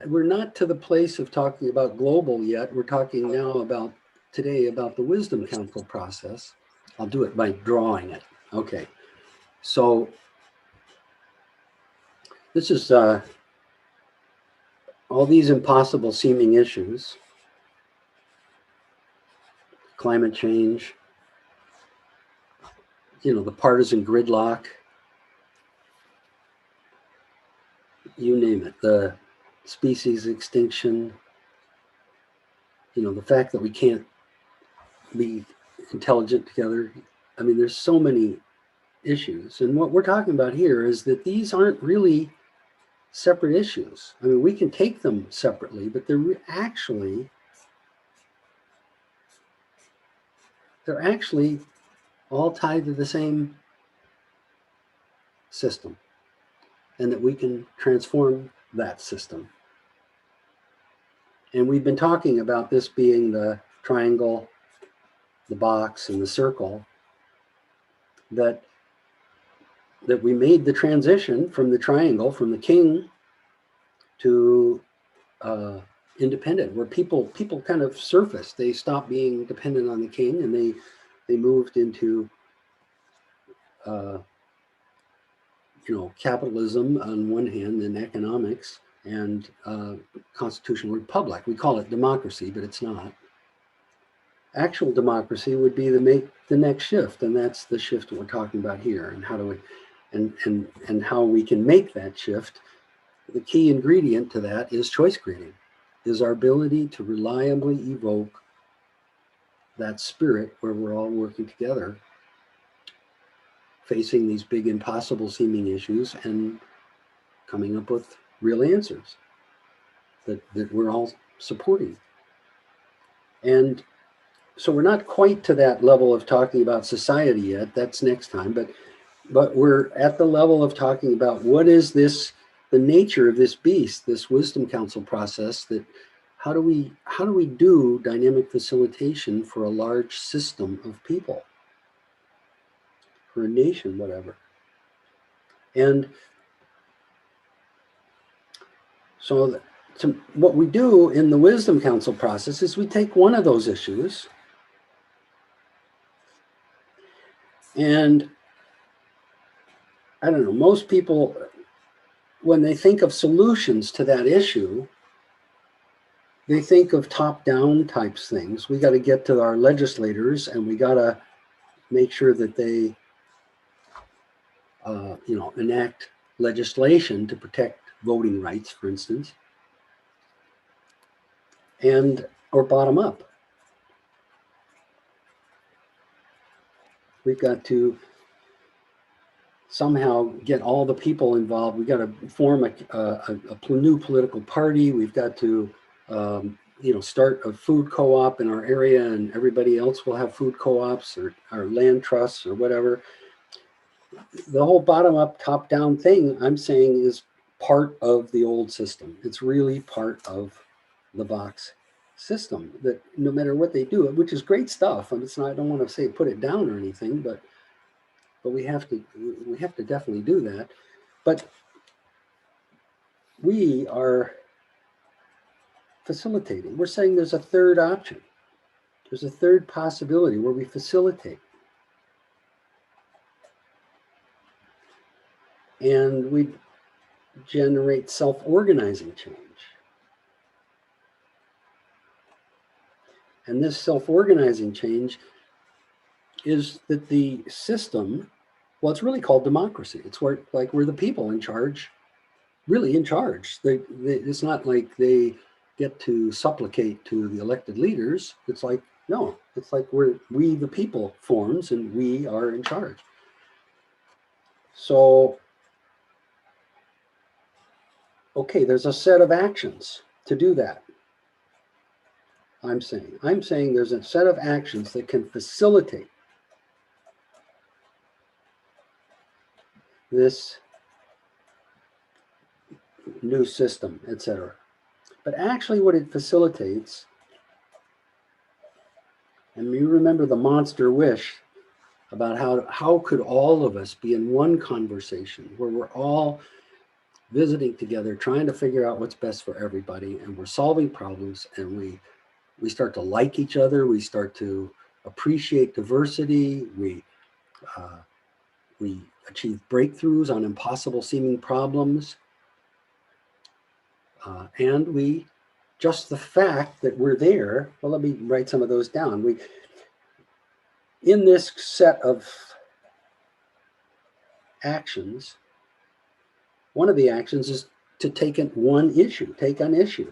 we're not to the place of talking about global yet. We're talking now about today about the wisdom council process. I'll do it by drawing it. Okay. So this is all these impossible seeming issues, climate change, the partisan gridlock, you name it, the species extinction, the fact that we can't be intelligent together. I mean, there's so many issues. And what we're talking about here is that these aren't really separate issues. I mean, we can take them separately, but they're actually all tied to the same system, and that we can transform that system. And we've been talking about this being the triangle, the box, and the circle, that we made the transition from the triangle, from the king to independent, where people kind of surfaced. They stopped being dependent on the king, and they moved into capitalism on one hand, and economics, and constitutional republic. We call it democracy, but it's not. Actual democracy would be the next shift, and that's the shift we're talking about here. And how do we, and how we can make that shift. The key ingredient to that is choice creating, is our ability to reliably evoke that spirit where we're all working together, facing these big impossible seeming issues and coming up with real answers that we're all supporting. And so we're not quite to that level of talking about society yet. That's next time. But we're at the level of talking about what is this, the nature of this beast, this wisdom council process, that how do we do dynamic facilitation for a large system of people, for a nation, whatever. And so what we do in the wisdom council process is we take one of those issues, and I don't know, most people, when they think of solutions to that issue, they think of top-down types things. We got to get to our legislators, and we got to make sure that they, enact legislation to protect voting rights, for instance, or bottom up. We've got to somehow get all the people involved. We've got to form a new political party. We've got to start a food co-op in our area, and everybody else will have food co-ops or land trusts or whatever. The whole bottom-up, top-down thing, I'm saying, is part of the old system. It's really part of the box system, that no matter what they do, which is great stuff. And it's not, I don't want to say put it down or anything, but we have to definitely do that. But we are facilitating. We're saying there's a third option. There's a third possibility where we facilitate. And we generate self-organizing change. And this self-organizing change is that the system, well, it's really called democracy. It's where, like, we're the people in charge, really in charge. It's not like they get to supplicate to the elected leaders. It's like, no, it's like we the people forms, and we are in charge. So, okay, there's a set of actions to do that. I'm saying there's a set of actions that can facilitate this new system, etc. But actually what it facilitates, and you remember the monster wish about how could all of us be in one conversation where we're all visiting together, trying to figure out what's best for everybody, and we're solving problems, and we start to like each other, we start to appreciate diversity, we achieve breakthroughs on impossible seeming problems, and we just the fact that we're there. Well, let me write some of those down. We in this set of actions, one of the actions is to take one issue, take an issue,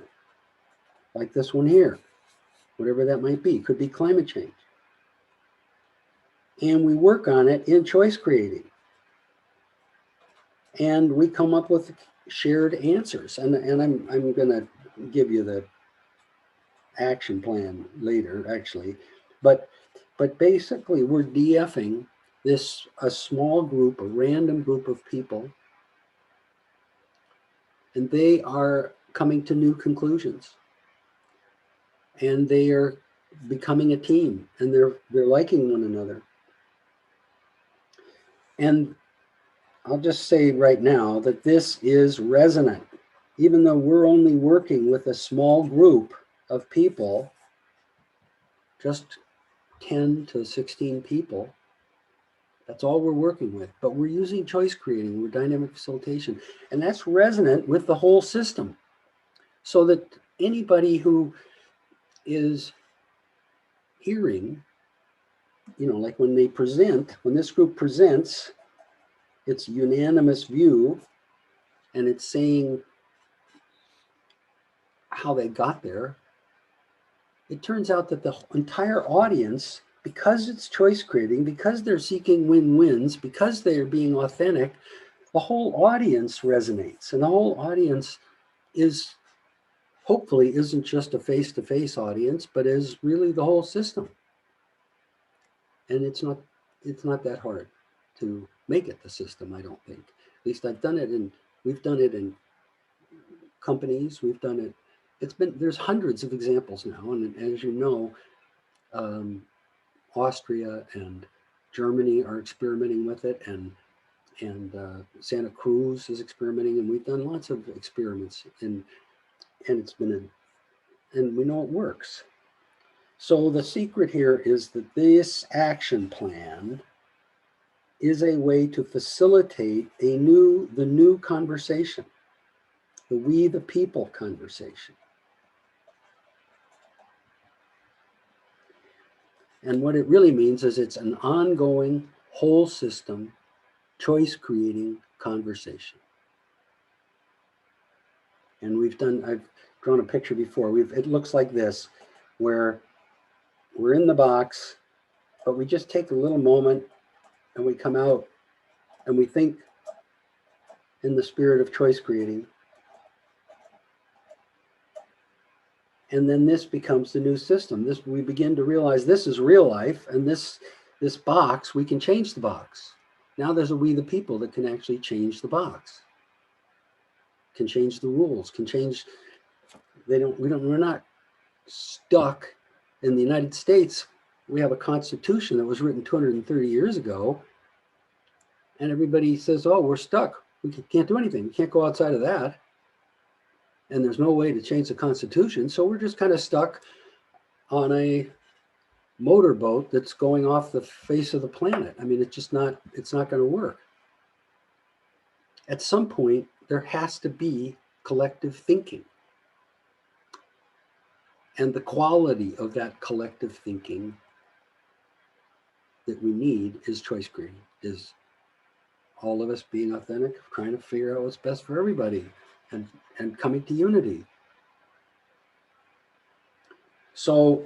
like this one here, whatever that might be. Could be climate change. And we work on it in choice creating. And we come up with shared answers. And I'm going to give you the action plan later, actually. But basically, we're DFing a small group, a random group of people, and they are coming to new conclusions. And they are becoming a team, and they're liking one another. And I'll just say right now that this is resonant. Even though we're only working with a small group of people, just 10 to 16 people, that's all we're working with. But we're using choice creating, we're dynamic facilitation, and that's resonant with the whole system. So that anybody who is hearing, like when this group presents its unanimous view, and it's saying how they got there, it turns out that the entire audience, because it's choice creating, because they're seeking win-wins, because they're being authentic, the whole audience resonates. And the whole audience hopefully isn't just a face-to-face audience, but is really the whole system. And it's not that hard to make it the system, I don't think. At least we've done it in companies, we've done it. There's hundreds of examples now, and as you know, Austria and Germany are experimenting with it, and Santa Cruz is experimenting, and we've done lots of experiments, and we know it works. So the secret here is that this action plan is a way to facilitate the new conversation, the we the people conversation. And what it really means is it's an ongoing, whole system, choice-creating conversation. And I've drawn a picture before. It looks like this, where we're in the box, but we just take a little moment and we come out and we think in the spirit of choice creating. And then this becomes the new system. We begin to realize this is real life, and this box, we can change the box. Now there's a we the people that can actually change the box, can change the rules, can change. We're not stuck. In the United States, we have a constitution that was written 230 years ago, and everybody says, oh, we're stuck. We can't do anything. We can't go outside of that. And there's no way to change the Constitution. So we're just kind of stuck on a motorboat that's going off the face of the planet. I mean, it's not going to work. At some point, there has to be collective thinking. And the quality of that collective thinking that we need is choice creating, is all of us being authentic, trying to figure out what's best for everybody, and coming to unity. So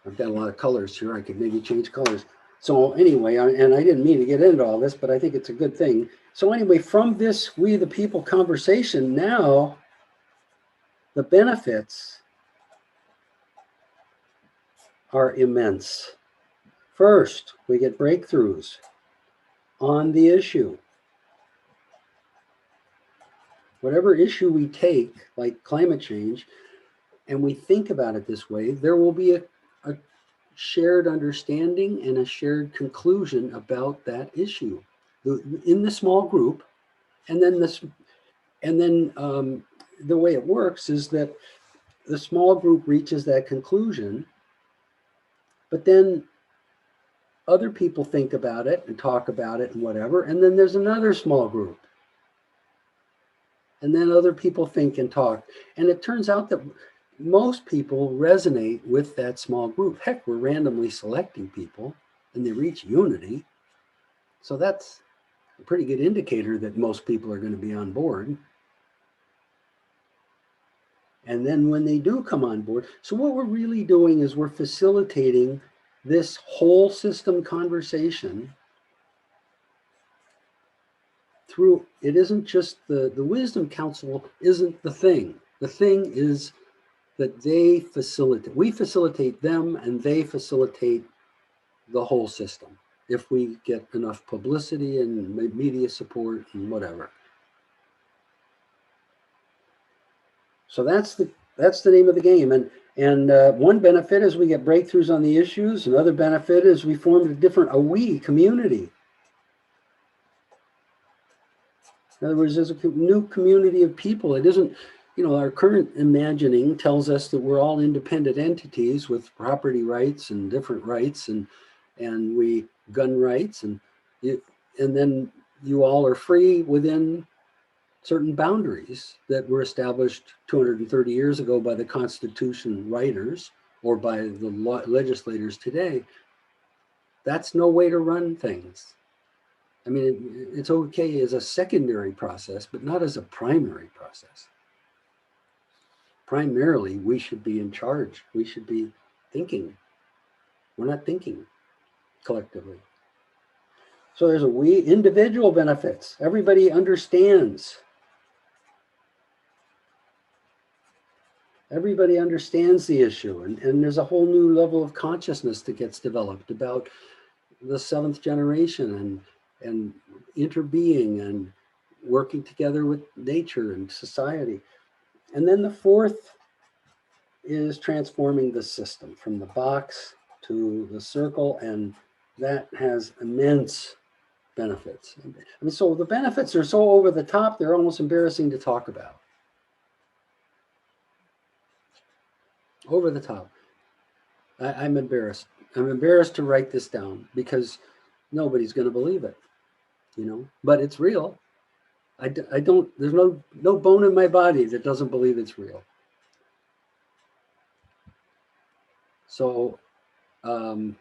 I've got a lot of colors here. I could maybe change colors. So anyway, and I didn't mean to get into all this, but I think it's a good thing. So anyway, from this we the people conversation, now the benefits are immense. First, we get breakthroughs on the issue. Whatever issue we take, like climate change, and we think about it this way, there will be a shared understanding and a shared conclusion about that issue. In the small group, And then the way it works is that the small group reaches that conclusion, but then other people think about it and talk about it and whatever, and then there's another small group. And then other people think and talk. And it turns out that most people resonate with that small group. Heck, we're randomly selecting people and they reach unity. So that's a pretty good indicator that most people are going to be on board. And then when they do come on board, so what we're really doing is we're facilitating this whole system conversation through, it isn't just the wisdom council isn't the thing. The thing is that they facilitate, we facilitate them and they facilitate the whole system if we get enough publicity and media support and whatever. So that's the name of the game. And one benefit is we get breakthroughs on the issues. Another benefit is we formed a we community. In other words, there's a new community of people. It isn't, our current imagining tells us that we're all independent entities with property rights and different rights and we gun rights and then you all are free within certain boundaries that were established 230 years ago by the Constitution writers or by the legislators today. That's no way to run things. I mean, it's okay as a secondary process, but not as a primary process. Primarily, we should be in charge. We should be thinking. We're not thinking collectively. So there's individual benefits. Everybody understands. Everybody understands the issue, and there's a whole new level of consciousness that gets developed about the seventh generation and interbeing and working together with nature and society. And then the fourth is transforming the system from the box to the circle, and that has immense benefits. I mean, so the benefits are so over the top, they're almost embarrassing to talk about. Over the top. I'm embarrassed. I'm embarrassed to write this down because nobody's going to believe it, but it's real. I don't, there's no bone in my body that doesn't believe it's real. So, so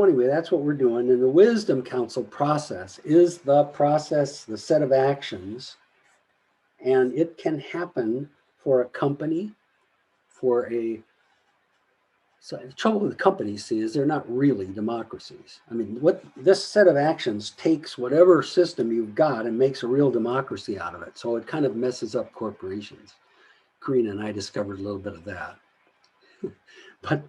anyway, that's what we're doing. And the Wisdom Council process is the process, the set of actions, and it can happen for a company, so the trouble with companies, see, is they're not really democracies. I mean, what this set of actions takes whatever system you've got and makes a real democracy out of it. So it kind of messes up corporations. Karina and I discovered a little bit of that. but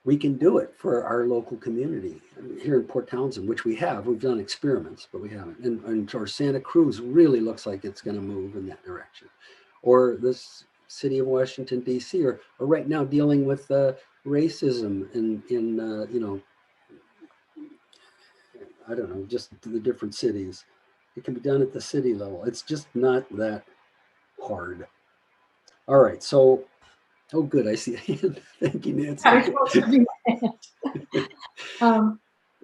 we can do it for our local community. Here in Port Townsend, which we've done experiments, but we haven't. And or Santa Cruz really looks like it's going to move in that direction. Or this city of Washington, D.C., or right now dealing with racism in I don't know, just the different cities. It can be done at the city level. It's just not that hard. All right, so, oh, good, I see a hand. Thank you, Nancy.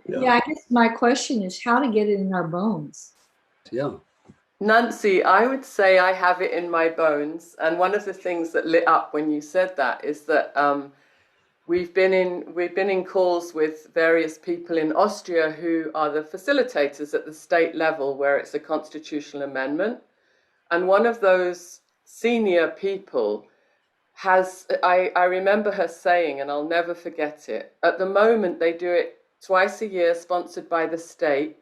Yeah, I guess my question is how to get it in our bones. Yeah. Nancy, I would say I have it in my bones. And one of the things that lit up when you said that is that we've been in calls with various people in Austria who are the facilitators at the state level where it's a constitutional amendment. And one of those senior people I remember her saying, and I'll never forget it, at the moment they do it twice a year, sponsored by the state,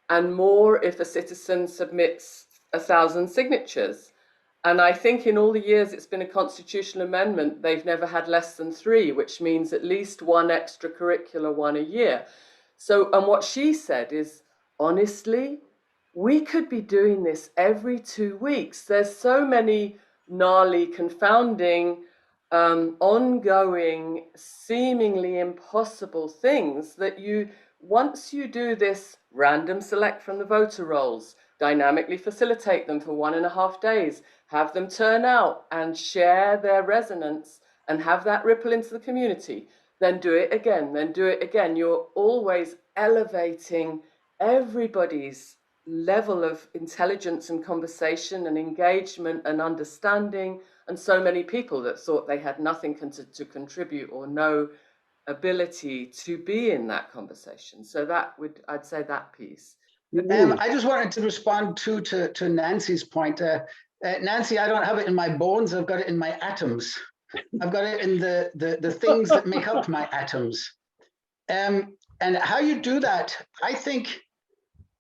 and more if a citizen submits 1,000 signatures. And I think in all the years it's been a constitutional amendment, they've never had less than 3, which means at least one extracurricular one a year. So, and what she said is, honestly, we could be doing this every 2 weeks. There's so many gnarly, confounding ongoing, seemingly impossible things that once you do this random select from the voter rolls, dynamically facilitate them for 1.5 days, have them turn out and share their resonance and have that ripple into the community, then do it again, then do it again. You're always elevating everybody's level of intelligence and conversation and engagement and understanding. And so many people that thought they had nothing to contribute or no ability to be in that conversation. So I'd say that piece. I just wanted to respond to Nancy's point. Nancy, I don't have it in my bones. I've got it in my atoms. I've got it in the things that make up my atoms. And how you do that, I think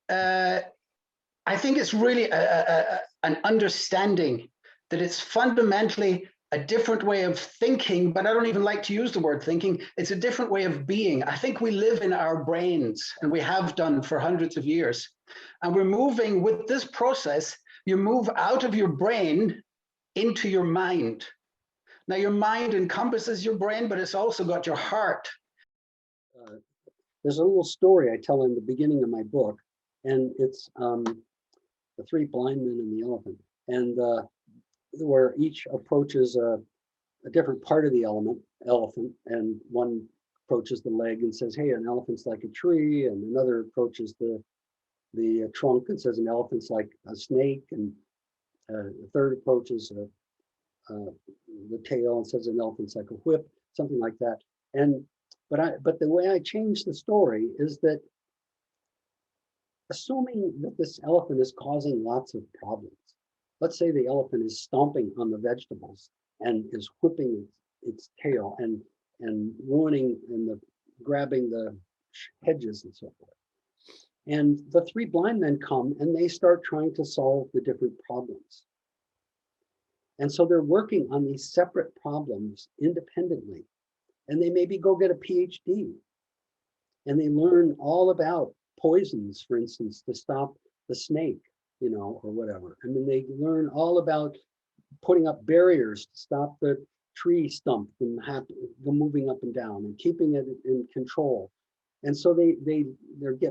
it's really an understanding that it's fundamentally a different way of thinking, but I don't even like to use the word thinking. It's a different way of being. I think we live in our brains, and we have done for hundreds of years. And we're moving with this process, you move out of your brain into your mind. Now, your mind encompasses your brain, but it's also got your heart. There's a little story I tell in the beginning of my book, and it's the three blind men and the elephant, and where each approaches a different part of the elephant, and one approaches the leg and says, "Hey, an elephant's like a tree," and another approaches the trunk and says an elephant's like a snake, and the third approaches the tail and says an elephant's like a whip, something like that. And but the way I change the story is that, assuming that this elephant is causing lots of problems, let's say the elephant is stomping on the vegetables and is whipping its tail and ruining and grabbing the hedges and so forth. And the three blind men come and they start trying to solve the different problems. And so they're working on these separate problems independently. And they maybe go get a PhD. And they learn all about poisons, for instance, to stop the snake, or whatever. And then they learn all about putting up barriers to stop the tree stump from moving up and down and keeping it in control. And so they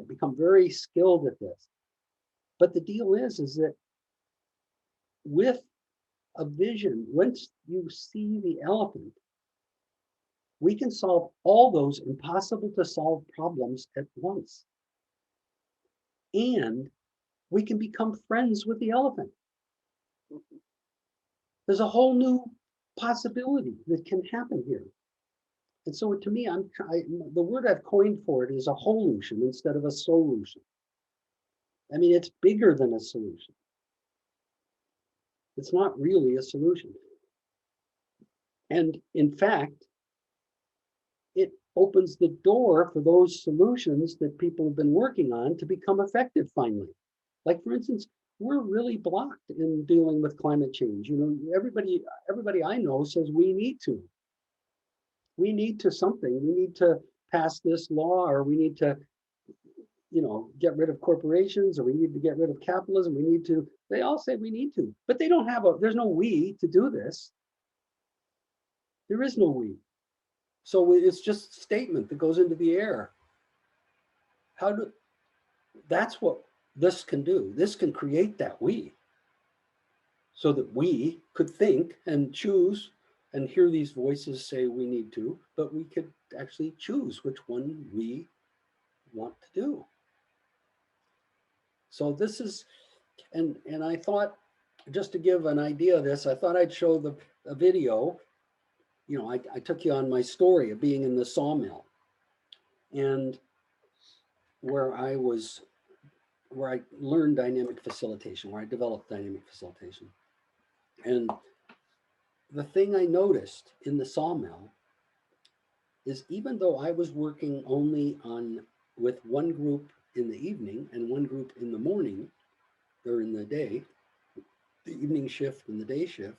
become very skilled at this. But the deal is that with a vision, once you see the elephant, we can solve all those impossible to solve problems at once. And we can become friends with the elephant. There's a whole new possibility that can happen here. And so to me, the word I've coined for it is a holution instead of a solution. I mean, it's bigger than a solution. It's not really a solution. And in fact, it opens the door for those solutions that people have been working on to become effective finally. Like, for instance, we're really blocked in dealing with climate change. Everybody I know says we need to. We need to something. We need to pass this law, or we need to, get rid of corporations, or we need to get rid of capitalism. They all say we need to, but they don't have there's no we to do this. There is no we. So it's just a statement that goes into the air. That's what this can do. This can create that we, so that we could think and choose and hear these voices say we need to, but we could actually choose which one we want to do. So this is, and I thought, just to give an idea of this, I thought I'd show a video. I took you on my story of being in the sawmill, and where I learned dynamic facilitation, where I developed dynamic facilitation. And the thing I noticed in the sawmill is, even though I was working only with one group in the evening and one group in the morning, or in the day, the evening shift and the day shift,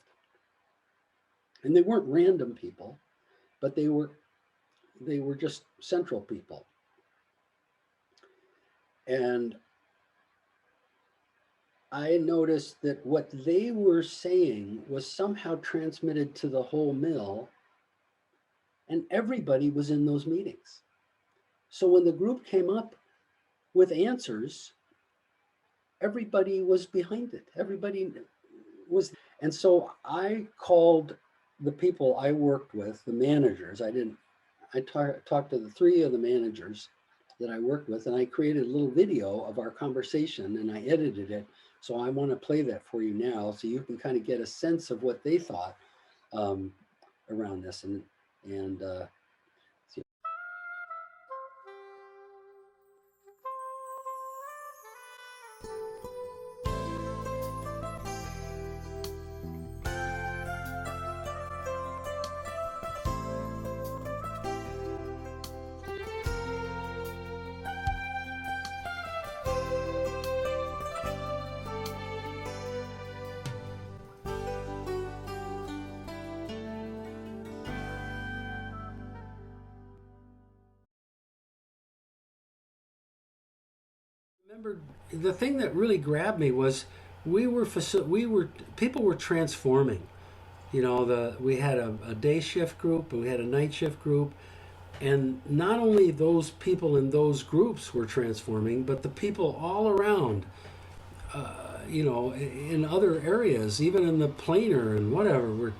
and they weren't random people, but they were just central people. And I noticed that what they were saying was somehow transmitted to the whole mill, and everybody was in those meetings. So when the group came up with answers, everybody was behind it. Everybody was, and so I called the people I worked with, the managers. I talked to the three of the managers that I worked with, and I created a little video of our conversation and I edited it. So I want to play that for you now so you can kind of get a sense of what they thought around this. And see. Remember, the thing that really grabbed me was people were transforming. You know, we had a day shift group, and we had a night shift group, and not only those people in those groups were transforming, but the people all around, you know, in other areas, even in the planer and whatever,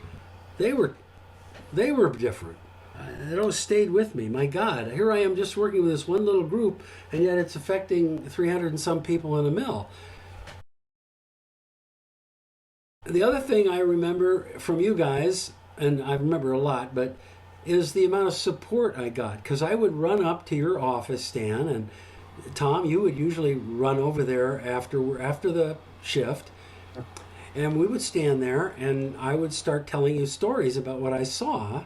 they were different. It always stayed with me. My God, here I am just working with this one little group, and yet it's affecting 300 and some people in a mill. The other thing I remember from you guys, and I remember a lot, but is the amount of support I got. Because I would run up to your office, Stan, and Tom, you would usually run over there after the shift, and we would stand there, and I would start telling you stories about what I saw.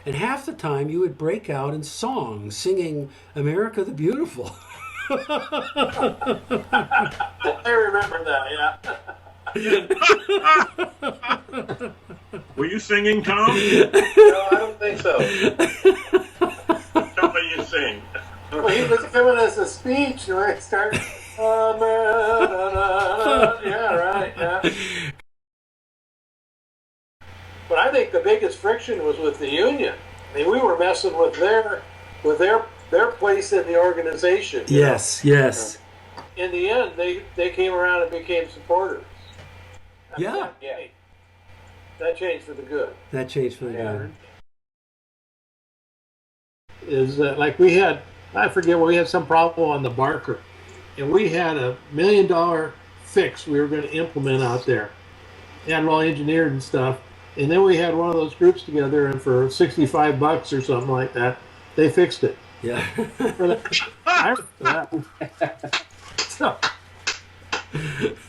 And half the time you would break out in song, singing America the Beautiful. I remember that, yeah. Were you singing, Tom? No, I don't think so. Tell me you sing. Well, he was giving us a speech where it started, yeah, right, yeah. But I think the biggest friction was with the union. I mean, we were messing with their place in the organization. Yes, yes. In the end, they came around and became supporters. Yeah. That changed for the good. That changed for the good. Is that like we had, I forget, we had some problem on the Barker, and we had $1 million fix we were going to implement out there. We had it all engineered and stuff. And then we had one of those groups together, and for $65 or something like that, they fixed it. Yeah. I remember that. So,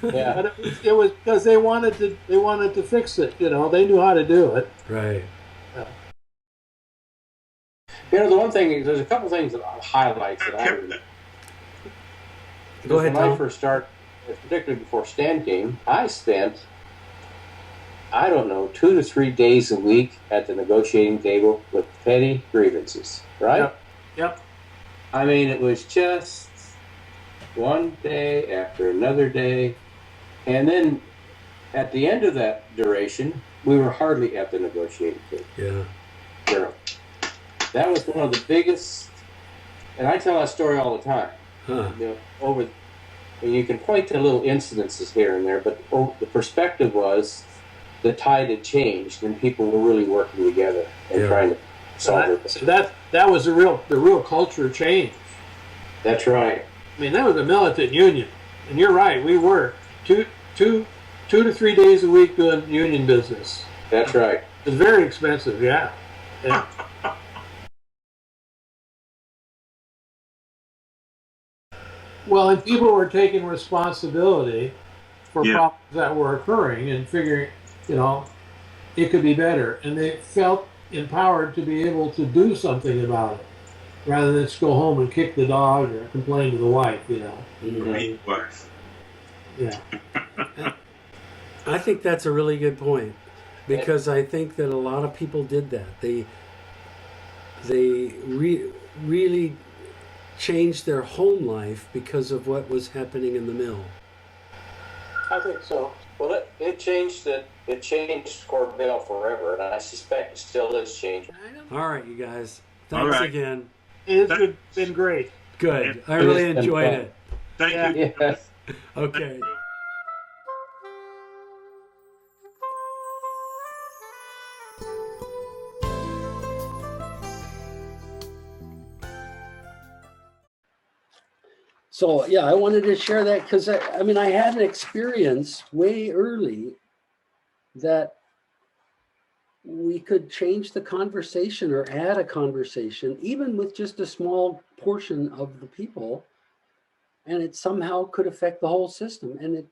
yeah. But it was because they wanted to fix it. You know, they knew how to do it. Right. You know, the one thing, there's a couple things that highlights that I remember. Go ahead, When I Tom. first started, particularly before Stan came, I spent, I don't know, 2 to 3 days a week at the negotiating table with petty grievances, right? Yep. I mean, it was just one day after another day. And then at the end of that duration, we were hardly at the negotiating table. Yeah. Zero. That was one of the biggest, and I tell that story all the time. Huh. You know, and you can point to little incidences here and there, but the perspective was the tide had changed and people were really working together and trying to solve it. So that was the real culture change. That's right. I mean, that was a militant union, and you're right. We were 2 to 3 days a week doing union business. That's right. It was very expensive. Yeah. Well, and people were taking responsibility for problems that were occurring and figuring, you know, it could be better. And they felt empowered to be able to do something about it rather than just go home and kick the dog or complain to the wife, you know. Mm-hmm. Yeah. I think that's a really good point, because I think that a lot of people did that. They really changed their home life because of what was happening in the mill. I think so. Well, it changed it. It changed Cornell forever, and I suspect it still is changing. All right, you guys. All Thanks right. again. It's been great. Good. I It's really been enjoyed fun. it. Thank Yeah. you. Yes. Okay. So yeah, I wanted to share that because I mean I had an experience way early that we could change the conversation or add a conversation, even with just a small portion of the people, and it somehow could affect the whole system. And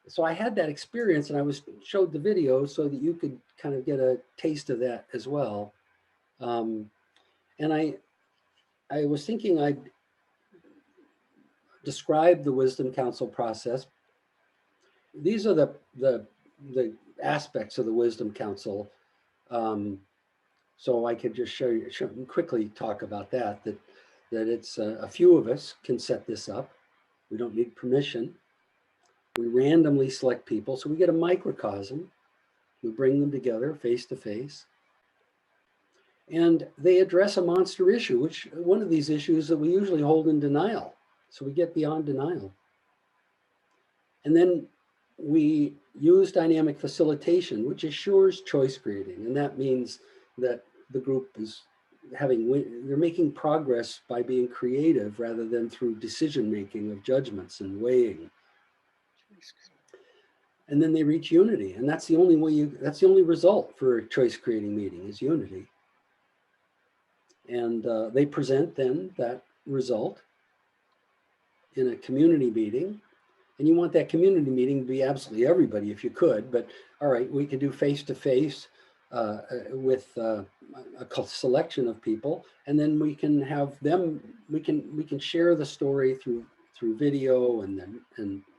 so I had that experience, and I was showed the video so that you could kind of get a taste of that as well. And I was thinking I'd describe the Wisdom Council process. These are the aspects of the Wisdom Council. So I could just quickly talk about that it's a few of us can set this up. We don't need permission. We randomly select people, so we get a microcosm. We bring them together face to face, and they address a monster issue, which one of these issues that we usually hold in denial. So we get beyond denial. And then we use dynamic facilitation, which assures choice creating. And that means that the group is they're making progress by being creative rather than through decision making of judgments and weighing. And then they reach unity. And that's the only that's the only result for a choice creating meeting is unity. And they present then that result in a community meeting. And you want that community meeting to be absolutely everybody if you could, but all right, we can do face-to-face with a selection of people, and then we can have them, we can share the story through video and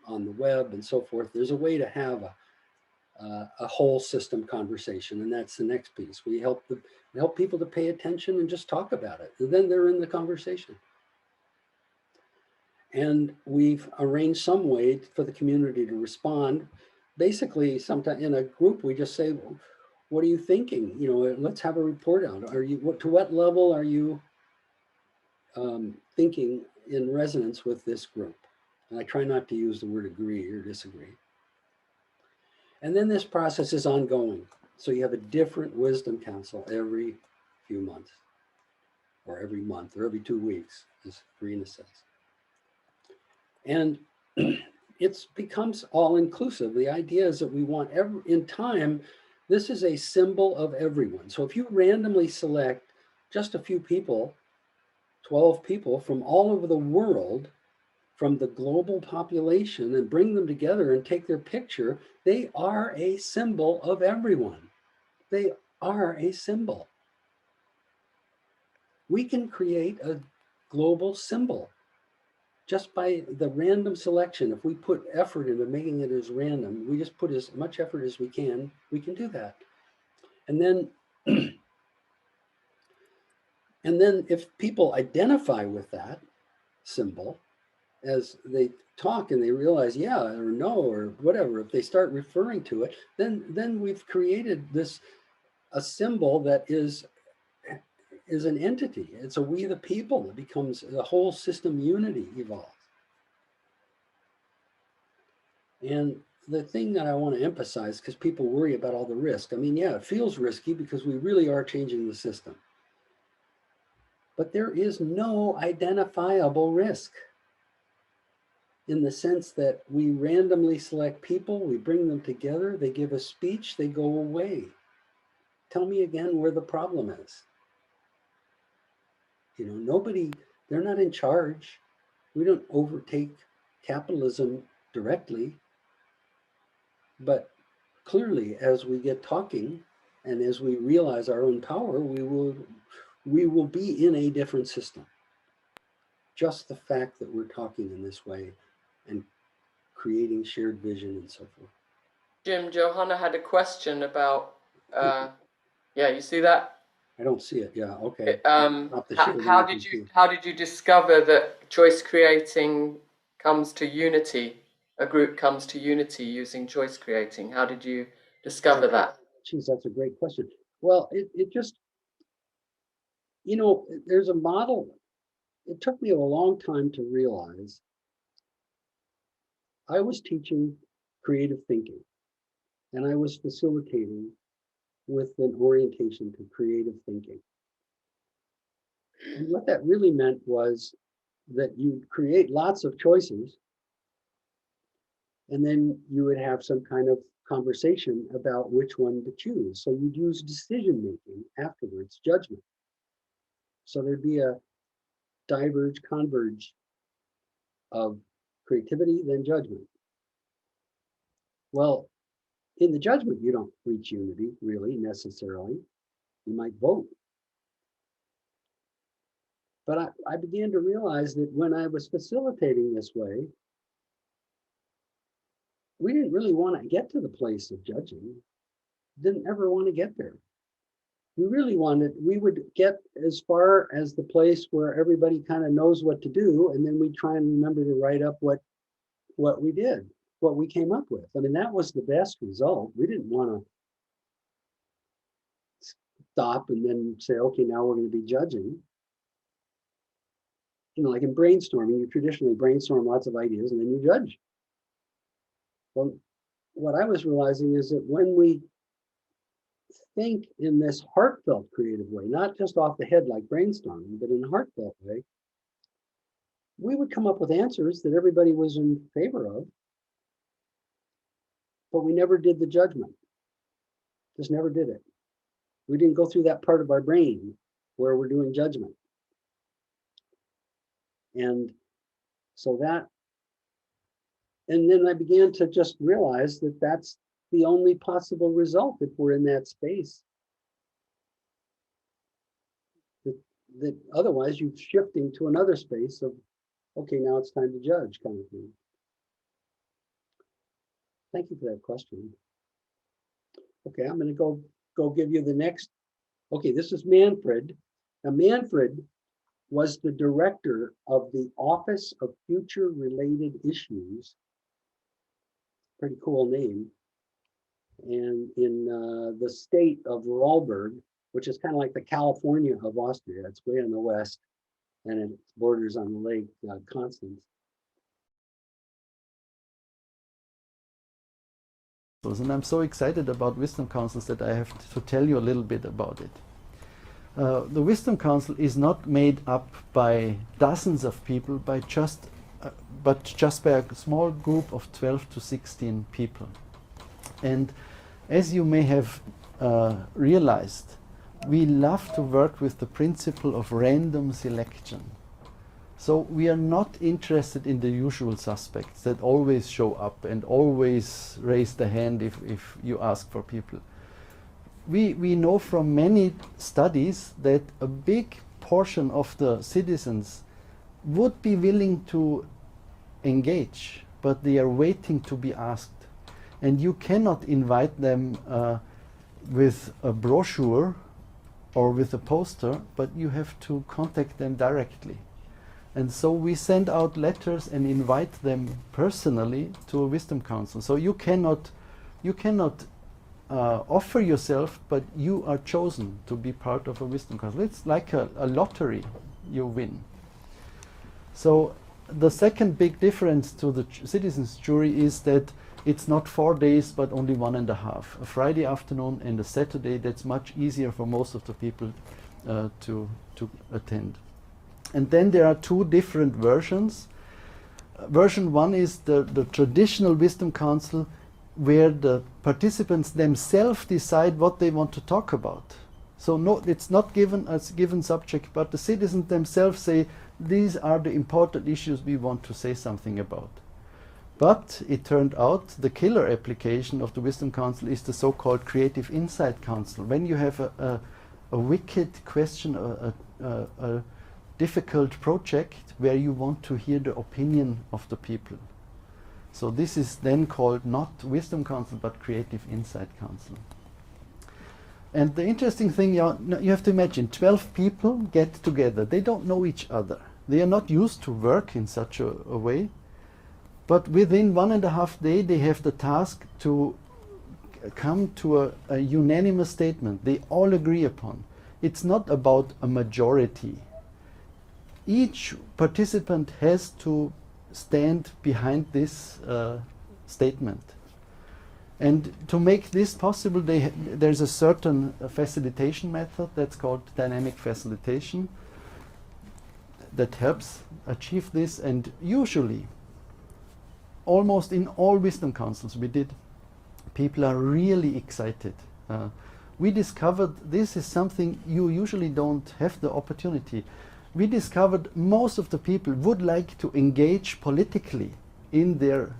on the web and so forth. There's a way to have a whole system conversation, and that's the next piece. We help people to pay attention and just talk about it, and then they're in the conversation. And we've arranged some way for the community to respond. Basically, sometimes in a group, we just say, what are you thinking? You know, let's have a report out. To what level are you thinking in resonance with this group? And I try not to use the word agree or disagree. And then this process is ongoing. So you have a different wisdom council every few months, or every month, or every 2 weeks, as Karina says. And it becomes all inclusive. The idea is that we want in time, this is a symbol of everyone. So if you randomly select just a few people, 12 people from all over the world, from the global population, and bring them together and take their picture, they are a symbol of everyone. They are a symbol. We can create a global symbol just by the random selection. If we put effort into making it as random, we just put as much effort as we can do that. And then, if people identify with that symbol, as they talk and they realize, yeah, or no, or whatever, if they start referring to it, then we've created a symbol that is an entity. It's a we the people. It becomes the whole system unity evolves. And the thing that I want to emphasize, because people worry about all the risk. I mean, yeah, it feels risky because we really are changing the system. But there is no identifiable risk in the sense that we randomly select people, we bring them together, they give a speech, they go away. Tell me again where the problem is. You know, they're not in charge. We don't overtake capitalism directly. But clearly, as we get talking and as we realize our own power, we will be in a different system. Just the fact that we're talking in this way and creating shared vision and so forth. Jim, Johanna had a question about, yeah, you see that? I don't see it. Yeah, okay. How did you discover that choice creating comes to unity? a group comes to unity using choice creating? How did you discover that? Geez, that's a great question. Well, it just, there's a model. It took me a long time to realize I was teaching creative thinking, and I was facilitating with an orientation to creative thinking. And what that really meant was that you create lots of choices, and then you would have some kind of conversation about which one to choose. So you'd use decision making afterwards, judgment. So there'd be a diverge, converge of creativity, then judgment. Well, in the judgment, you don't reach unity, really, necessarily. You might vote. But I began to realize that when I was facilitating this way, we didn't really want to get to the place of judging. Didn't ever want to get there. We would get as far as the place where everybody kind of knows what to do, and then we try and remember to write up what we did, what we came up with. I mean, that was the best result. We didn't want to stop and then say, okay, now we're going to be judging. Like in brainstorming, you traditionally brainstorm lots of ideas and then you judge. Well, what I was realizing is that when we think in this heartfelt creative way, not just off the head like brainstorming, but in a heartfelt way, we would come up with answers that everybody was in favor of, but we never did the judgment. Just never did it. We didn't go through that part of our brain where we're doing judgment. And so and then I began to just realize that that's the only possible result if we're in that space. That otherwise you're shifting to another space of, okay, now it's time to judge kind of thing. Thank you for that question. Okay, I'm going to go give you the next. Okay, this is Manfred. Now, Manfred was the director of the Office of Future Related Issues. Pretty cool name. And in the state of Vorarlberg, which is kind of like the California of Austria. It's way in the west, and it borders on the Lake Constance. And I'm so excited about Wisdom Councils that I have to tell you a little bit about it. The Wisdom Council is not made up by dozens of people, but just by a small group of 12 to 16 people. And as you may have realized, we love to work with the principle of random selection. So we are not interested in the usual suspects that always show up and always raise the hand if you ask for people. We know from many studies that a big portion of the citizens would be willing to engage, but they are waiting to be asked. And you cannot invite them with a brochure or with a poster, but you have to contact them directly. And so we send out letters and invite them personally to a Wisdom Council. So you cannot offer yourself, but you are chosen to be part of a Wisdom Council. It's like a lottery you win. So the second big difference to the citizens jury is that it's not 4 days, but only 1.5. A Friday afternoon and a Saturday. That's much easier for most of the people to attend. And then there are two different versions. Version one is the traditional Wisdom Council, where the participants themselves decide what they want to talk about. So no, it's not given as given subject, but the citizens themselves say, these are the important issues we want to say something about. But it turned out the killer application of the Wisdom Council is the so-called Creative Insight Council. When you have a wicked question, a difficult project where you want to hear the opinion of the people. So this is then called not Wisdom Council, but Creative Insight Council. And the interesting thing, you have to imagine, 12 people get together. They don't know each other. They are not used to work in such a way. But within 1.5 days, they have the task to come to a unanimous statement they all agree upon. It's not about a majority. Each participant has to stand behind this statement. And to make this possible, there's a certain facilitation method that's called dynamic facilitation that helps achieve this. And usually, almost in all wisdom councils we did, people are really excited. We discovered this is something you usually don't have the opportunity. We discovered most of the people would like to engage politically in their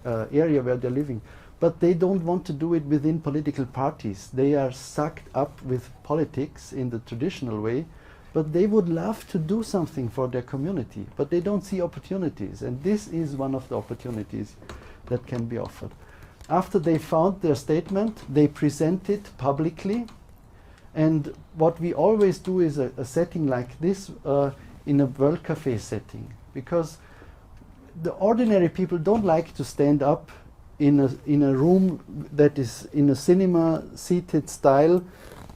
area where they're living, but they don't want to do it within political parties. They are sucked up with politics in the traditional way, but they would love to do something for their community, but they don't see opportunities. And this is one of the opportunities that can be offered. After they found their statement, they present it publicly. And what we always do is a setting like this in a World Cafe setting, because the ordinary people don't like to stand up in a room that is in a cinema seated style.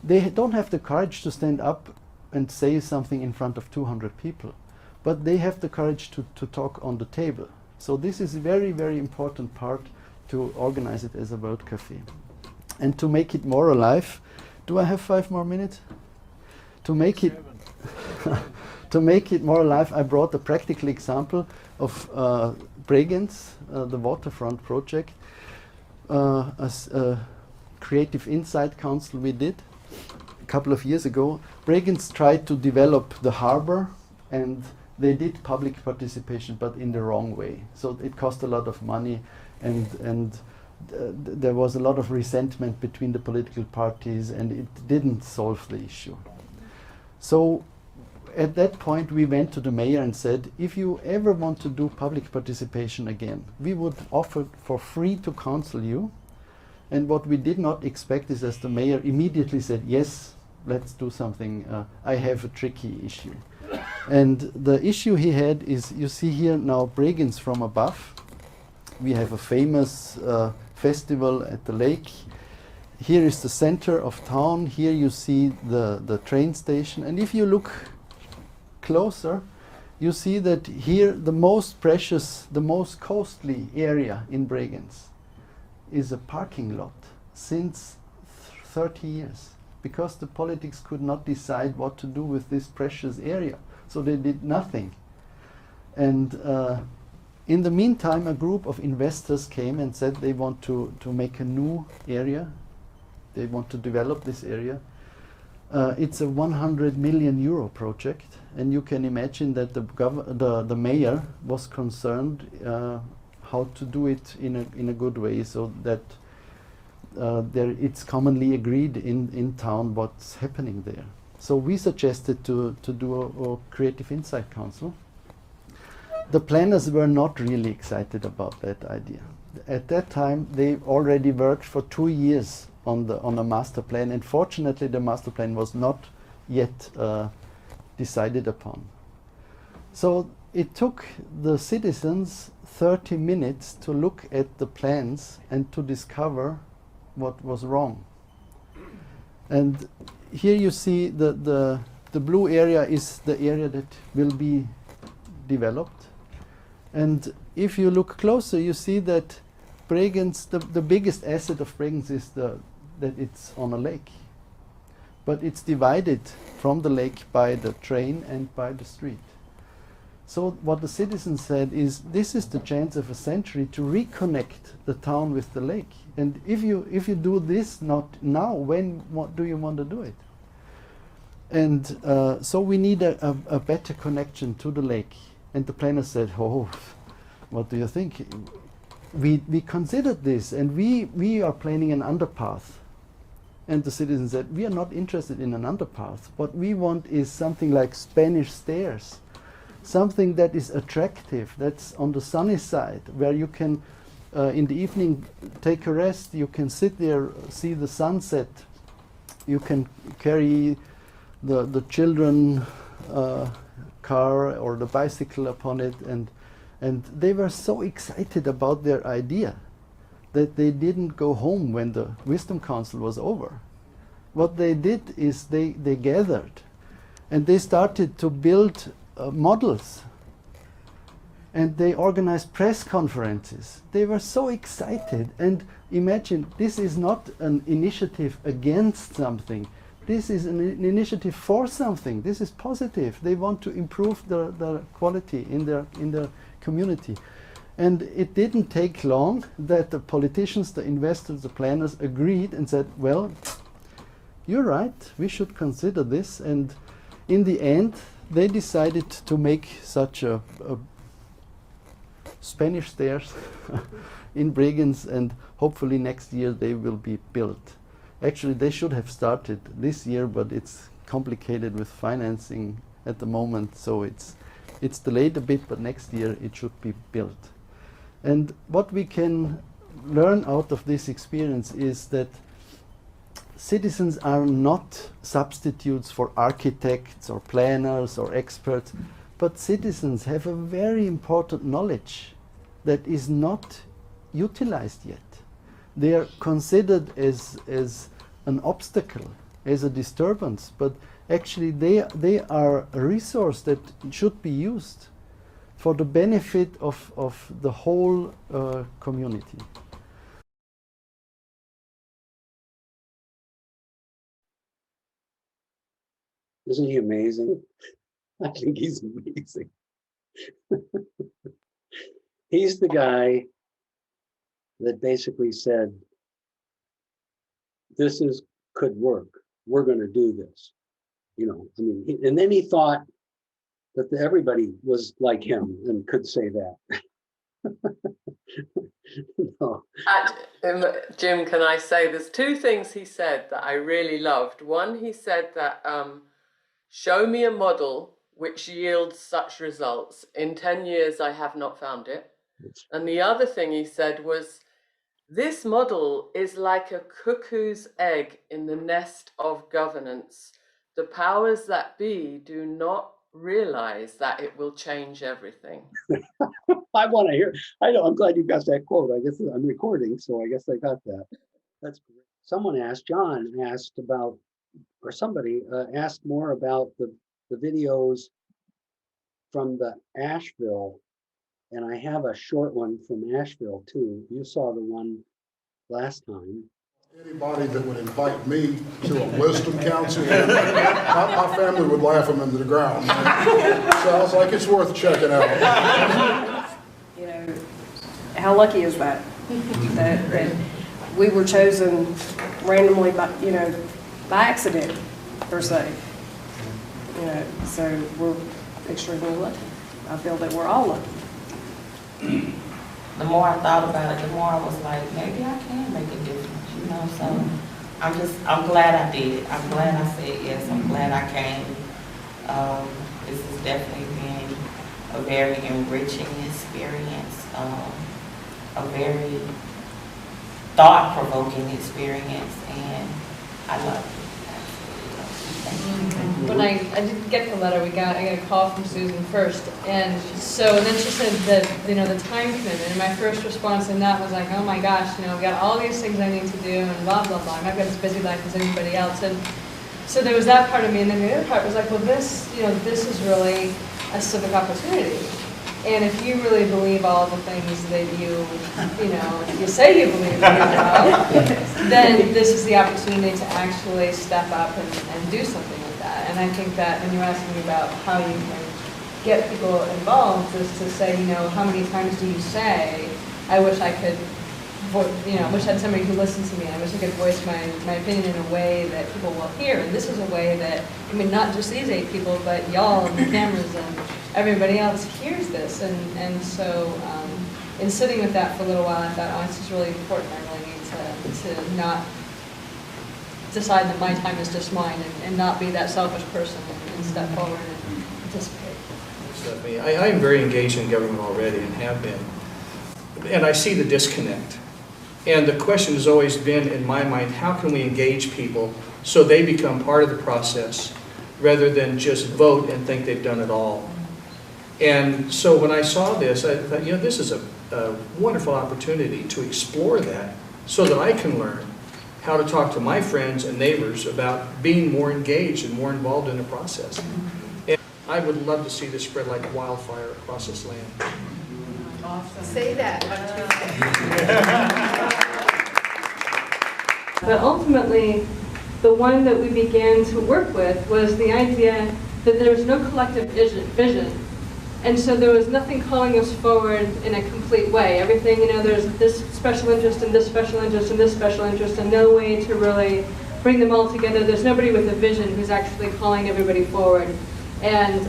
They don't have the courage to stand up and say something in front of 200 people, but they have the courage to talk on the table. So this is a very, very important part to organize it as a World Cafe. And to make it more alive, do I have 5 more minutes? To make it to make it more alive, I brought a practical example of Bregenz, the waterfront project, as a creative insight council we did a couple of years ago. Bregenz tried to develop the harbor, and they did public participation, but in the wrong way. So it cost a lot of money, and there was a lot of resentment between the political parties, and it didn't solve the issue. So at that point we went to the mayor and said, if you ever want to do public participation again, we would offer for free to counsel you. And what we did not expect is as the mayor immediately said, yes, let's do something. I have a tricky issue. And the issue he had is, you see here now Bregenz from above. We have a famous festival at the lake. Here is the center of town. Here you see the train station. And if you look closer, you see that here the most precious, the most costly area in Bregenz is a parking lot since 30 years, because the politics could not decide what to do with this precious area. So they did nothing. And in the meantime, a group of investors came and said they want to make a new area. They want to develop this area. It's a 100 million euro project, and you can imagine that the mayor was concerned how to do it in a good way, so that it's commonly agreed in town what's happening there. So we suggested to do a creative insight council. The planners were not really excited about that idea. At that time, they already worked for 2 years on a master plan, and fortunately the master plan was not yet decided upon. So it took the citizens 30 minutes to look at the plans and to discover what was wrong. And here you see the blue area is the area that will be developed. And if you look closer, you see that Bregenz, the biggest asset of Bregenz is that it's on a lake. But it's divided from the lake by the train and by the street. So what the citizens said is, this is the chance of a century to reconnect the town with the lake. And if you do this not now, what do you want to do it? And so we need a better connection to the lake. And the planner said, oh, what do you think? We considered this, and we are planning an underpath. And the citizens said, we are not interested in an underpath. What we want is something like Spanish stairs, something that is attractive, that's on the sunny side, where you can, in the evening, take a rest, you can sit there, see the sunset, you can carry the children car or the bicycle upon it, and And they were so excited about their idea that they didn't go home when the Wisdom Council was over. What they did is they gathered and they started to build models. And they organized press conferences. They were so excited. And imagine, this is not an initiative against something. This is an initiative for something. This is positive. They want to improve the quality in their community. And it didn't take long that the politicians, the investors, the planners agreed and said, well, you're right, we should consider this. And in the end, they decided to make such a Spanish stairs in Bregenz, and hopefully next year they will be built. Actually, they should have started this year, but it's complicated with financing at the moment, so it's delayed a bit, but next year it should be built. And what we can learn out of this experience is that citizens are not substitutes for architects or planners or experts, but citizens have a very important knowledge that is not utilized yet. They are considered as an obstacle, as a disturbance, but actually they are a resource that should be used for the benefit of the whole community. Isn't he amazing? I think he's amazing. He's the guy that basically said, this could work. We're going to do this. You know, I mean, and then he thought that everybody was like him and could say that. No. Jim, can I say there's two things he said that I really loved. One, he said that show me a model which yields such results. In 10 years, I have not found it. And the other thing he said was, this model is like a cuckoo's egg in the nest of governance. The powers that be do not realize that it will change everything. I want to hear. I'm glad you got that quote. I guess I'm recording, so I guess I got that. That's great. Someone asked, John asked about, or somebody asked more about the videos from the Asheville, and I have a short one from Asheville too. You saw the one last time. Anybody that would invite me to a wisdom council, my family would laugh them into the ground. So I was like, it's worth checking out. You know, how lucky is that? that we were chosen randomly by, by accident, per se. So we're extremely lucky. I feel that we're all lucky. The more I thought about it, the more I was like, maybe I can make a difference, so I'm glad I did it. I'm glad I said yes. I'm glad I came. This has definitely been a very enriching experience, a very thought-provoking experience, and I love it. When I didn't get the letter, I got a call from Susan first, and then she said that the time commitment, and my first response in that was like, oh my gosh, I've got all these things I need to do, and blah blah blah, and I've got as busy life as anybody else, and so there was that part of me, and then the other part was like, well, this is really a civic opportunity, and if you really believe all the things that you say you believe about, then this is the opportunity to actually step up and do something with that. And I think that when you're asking me about how you can get people involved, is to say, how many times do you say, I wish I could, wish I had somebody who listened to me. I wish I could voice my opinion in a way that people will hear. And this is a way that, not just these 8 people, but y'all and the cameras and everybody else hears this. And so in sitting with that for a little while, I thought, oh, this is really important. I really need to not decide that my time is just mine and not be that selfish person and step forward and participate. I am very engaged in government already and have been. And I see the disconnect. And the question has always been in my mind, how can we engage people so they become part of the process rather than just vote and think they've done it all? And so when I saw this, I thought, you know, this is a wonderful opportunity to explore that so that I can learn how to talk to my friends and neighbors about being more engaged and more involved in the process. And I would love to see this spread like wildfire across this land. Awesome. Say that. But ultimately, the one that we began to work with was the idea that there was no collective vision. And so there was nothing calling us forward in a complete way. Everything, you know, there's this special interest and this special interest and this special interest, and no way to really bring them all together. There's nobody with a vision who's actually calling everybody forward. And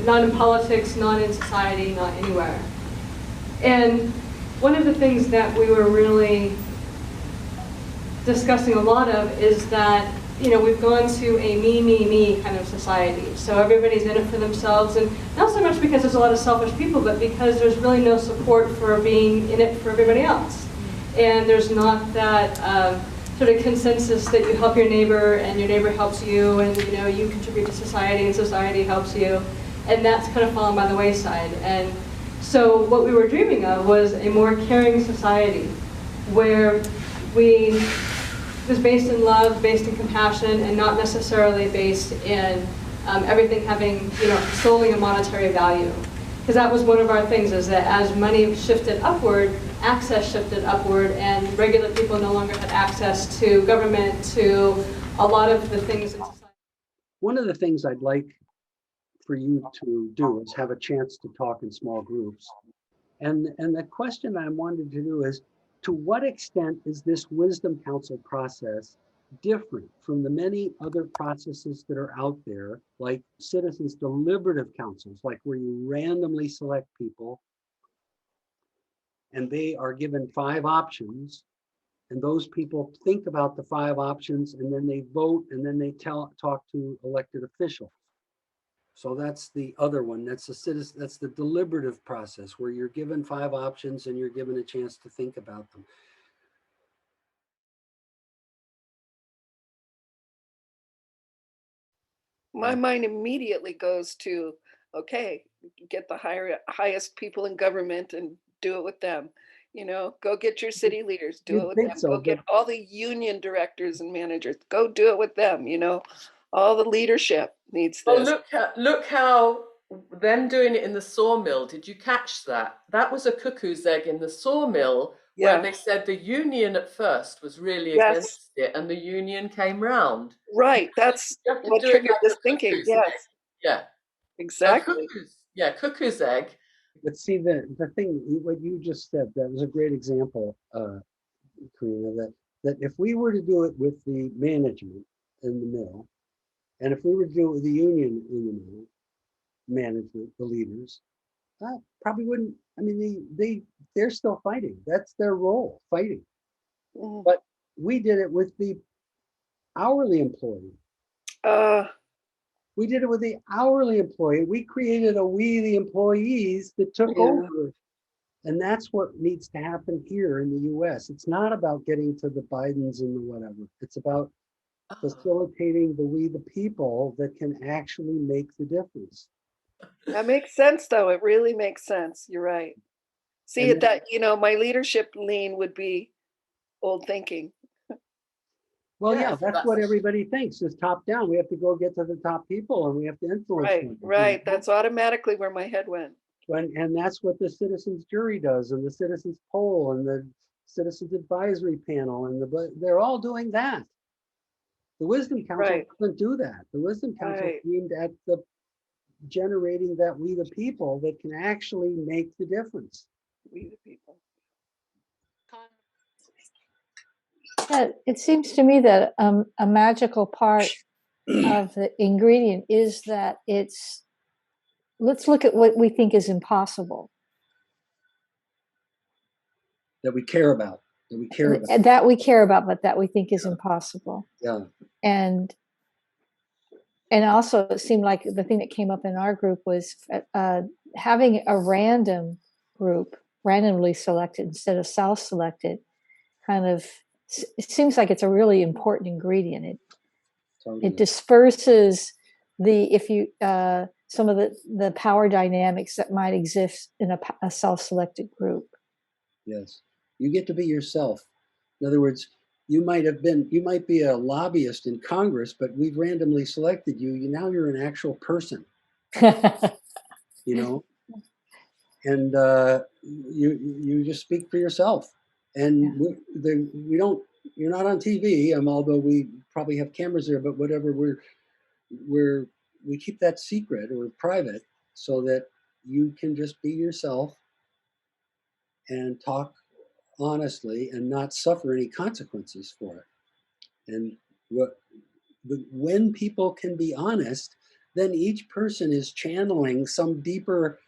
not in politics, not in society, not anywhere. And one of the things that we were really discussing a lot of is that, you know, we've gone to a me kind of society. So everybody's in it for themselves, and not so much because there's a lot of selfish people, but because there's really no support for being in it for everybody else. And there's not that sort of consensus that you help your neighbor and your neighbor helps you, and you know, you contribute to society and society helps you. And that's kind of fallen by the wayside. And so what we were dreaming of was a more caring society where it was based in love, based in compassion, and not necessarily based in everything having, you know, solely a monetary value. Because that was one of our things, is that as money shifted upward, access shifted upward, and regular people no longer had access to government, to a lot of the things in society. One of the things I'd like for you to do is have a chance to talk in small groups. And the question I wanted to do is, to what extent is this Wisdom Council process different from the many other processes that are out there, like citizens deliberative councils, like where you randomly select people and they are given 5 options, and those people think about the 5 options and then they vote, and then they talk to elected officials. So that's the other one. That's the deliberative process where you're given 5 options and you're given a chance to think about them. My mind immediately goes to, okay, get the highest people in government and do it with them. You know, go get your city leaders, do it with them. Go get all the union directors and managers, go do it with them. You know, all the leadership needs this. Well, look how them doing it in the sawmill. Did you catch that? That was a cuckoo's egg in the sawmill, where they said the union at first was really against it, and the union came round. Right, that's what triggered this thinking. Yes. Yeah. Exactly. So cuckoo's egg. But see, the thing, what you just said, that was a great example, Karina, that if we were to do it with the management in the mill, and if we were to do it with the union in the mill, management, the leaders, probably wouldn't. I mean, they're still fighting. That's their role, fighting. Mm-hmm. But we did it with the hourly employee. We did it with the hourly employee. We created a we the employees that took over. And that's what needs to happen here in the US. It's not about getting to the Bidens and the whatever. It's about facilitating the we the people that can actually make the difference. That makes sense, though. It really makes sense. You're right. See, that, you know, my leadership lean would be old thinking. Well, yeah, that's what everybody thinks is top down. We have to go get to the top people and we have to influence them. Right. That's automatically where my head went. And that's what the citizens jury does, and the citizens poll, and the citizens advisory panel, and they're all doing that. The Wisdom Council doesn't do that. The Wisdom Council is aimed at the generating that we the people that can actually make the difference. We the people. Yeah, it seems to me that a magical part of the ingredient is that let's look at what we think is impossible. That we care about. That we care about. That we care about, but that we think is impossible. Yeah. And also it seemed like the thing that came up in our group was having a random group, randomly selected instead of self-selected, kind of, it seems like it's a really important ingredient. It disperses the some of the power dynamics that might exist in a self-selected group. Yes, you get to be yourself. In other words, you might be a lobbyist in Congress, but we've randomly selected you. Now you're an actual person, you know, and you just speak for yourself. And you're not on TV, although we probably have cameras there, but whatever, we keep that secret or private so that you can just be yourself and talk honestly and not suffer any consequences for it. And when people can be honest, then each person is channeling some deeper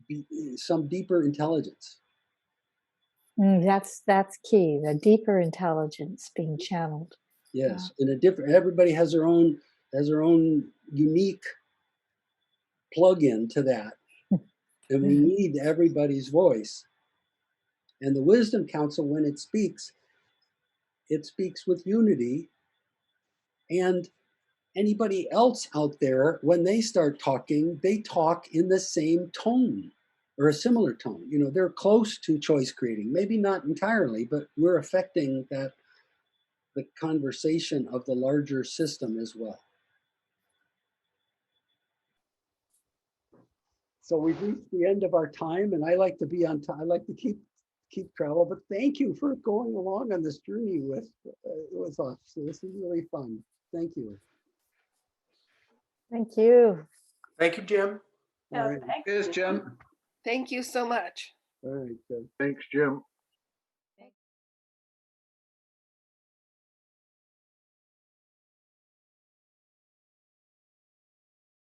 intelligence. That's key. The deeper intelligence being channeled. Yes, everybody has their own unique plug-in to that, and we need everybody's voice. And the Wisdom Council, when it speaks with unity, and anybody else out there, when they start talking, they talk in the same tone or a similar tone. You know, they're close to choice creating, maybe not entirely, but we're affecting the conversation of the larger system as well. So we've reached the end of our time, and I like to be on time. I like to keep travel, but thank you for going along on this journey with us. So this is really fun. Thank you. Thank you. Thank you, Jim. Cheers, Jim. Thank you so much. All right, good. Thanks, Jim.